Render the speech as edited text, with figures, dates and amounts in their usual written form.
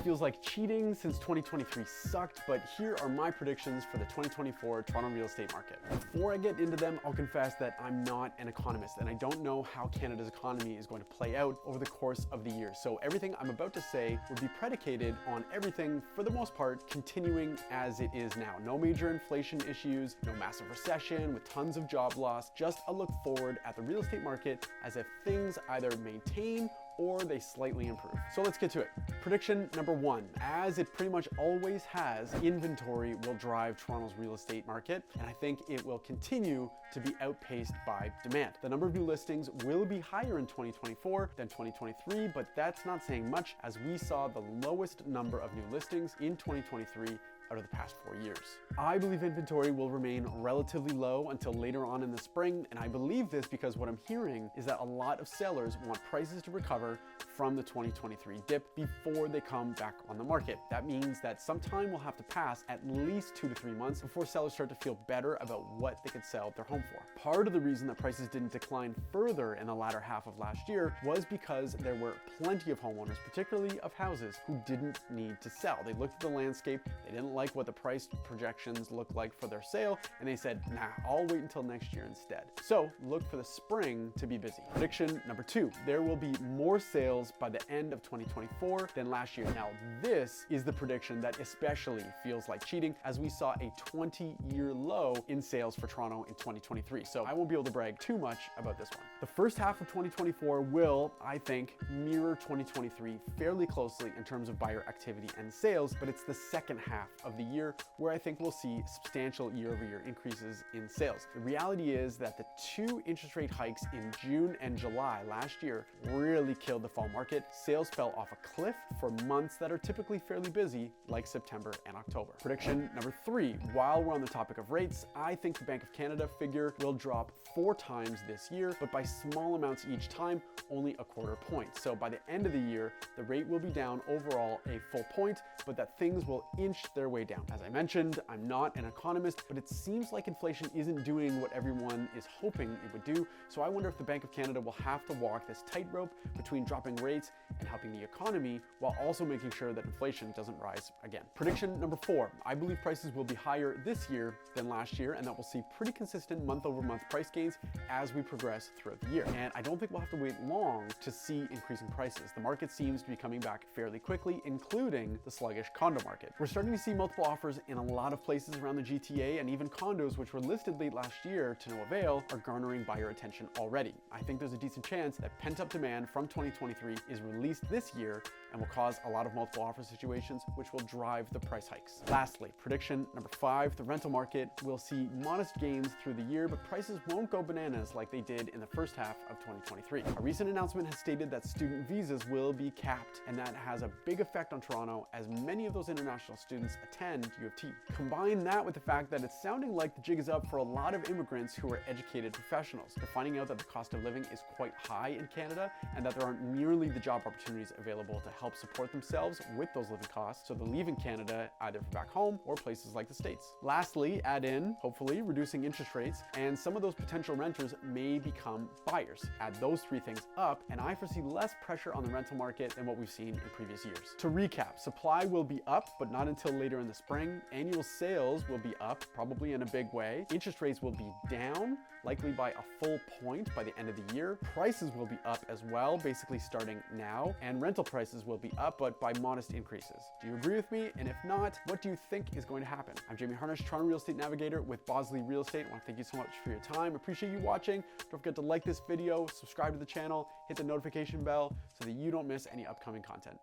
feels like cheating since 2023 sucked, but here are my predictions for the 2024 Toronto real estate market. Before I get into them, I'll confess that I'm not an economist and I don't know how Canada's economy is going to play out over the course of the year. So everything I'm about to say would be predicated on everything, for the most part, continuing as it is now. No major inflation issues, no massive recession with tons of job loss, just a look forward at the real estate market as if things either maintain or they slightly improve. So let's get to it. Prediction number one, as it pretty much always has, inventory will drive Toronto's real estate market, and I think it will continue to be outpaced by demand. The number of new listings will be higher in 2024 than 2023, but that's not saying much, as we saw the lowest number of new listings in 2023 out of the past 4 years. I believe inventory will remain relatively low until later on in the spring, and I believe this because what I'm hearing is that a lot of sellers want prices to recover from the 2023 dip before they come back on the market. That means that some time will have to pass, at least 2 to 3 months, before sellers start to feel better about what they could sell their home for. Part of the reason that prices didn't decline further in the latter half of last year was because there were plenty of homeowners, particularly of houses, who didn't need to sell. They looked at the landscape, they didn't like what the price projections looked like for their sale, and they said, nah, I'll wait until next year instead. So look for the spring to be busy. Prediction number two, there will be more sales by the end of 2024 than last year. Now, this is the prediction that especially feels like cheating, as we saw a 20-year low in sales for Toronto in 2023. So I won't be able to brag too much about this one. The first half of 2024 will, I think, mirror 2023 fairly closely in terms of buyer activity and sales, but it's the second half of the year where I think we'll see substantial year-over-year increases in sales. The reality is that the 2 interest rate hikes in June and July last year really killed the fall market. Sales fell off a cliff for months that are typically fairly busy, like September and October. Prediction number 3, while we're on the topic of rates, I think the Bank of Canada figure will drop 4 times this year, but by small amounts each time, only a quarter point. So by the end of the year, the rate will be down overall a full point, but that things will inch their way down. As I mentioned, I'm not an economist, but it seems like inflation isn't doing what everyone is hoping it would do. So I wonder if the Bank of Canada will have to walk this tightrope between dropping rates and helping the economy while also making sure that inflation doesn't rise again. Prediction number 4, I believe prices will be higher this year than last year, and that we'll see pretty consistent month-over-month price gains as we progress throughout the year. And I don't think we'll have to wait long to see increasing prices. The market seems to be coming back fairly quickly, including the sluggish condo market. We're starting to see multiple offers in a lot of places around the GTA, and even condos which were listed late last year to no avail are garnering buyer attention already. I think there's a decent chance that pent-up demand from 2023 is released this year and will cause a lot of multiple offer situations, which will drive the price hikes. Lastly, prediction number 5, the rental market will see modest gains through the year, but prices won't go bananas like they did in the first half of 2023. A recent announcement has stated that student visas will be capped, and that has a big effect on Toronto as many of those international students attend U of T. Combine that with the fact that it's sounding like the jig is up for a lot of immigrants who are educated professionals. They're finding out that the cost of living is quite high in Canada and that there aren't nearly the job opportunities available to help support themselves with those living costs, so they're leaving Canada either for back home or places like the States. Lastly, add in, hopefully, reducing interest rates, and some of those potential renters may become buyers. Add those 3 things up, and I foresee less pressure on the rental market than what we've seen in previous years. To recap, supply will be up, but not until later in the spring. Annual sales will be up, probably in a big way. Interest rates will be down, likely by a full point by the end of the year. Prices will be up as well, basically starting now, and rental prices will be up, but by modest increases. Do you agree with me? And if not, what do you think is going to happen? I'm Jamie Harnish, Toronto Real Estate Navigator with Bosley Real Estate. I want to thank you so much for your time. Appreciate you watching. Don't forget to like this video, subscribe to the channel, hit the notification bell so that you don't miss any upcoming content.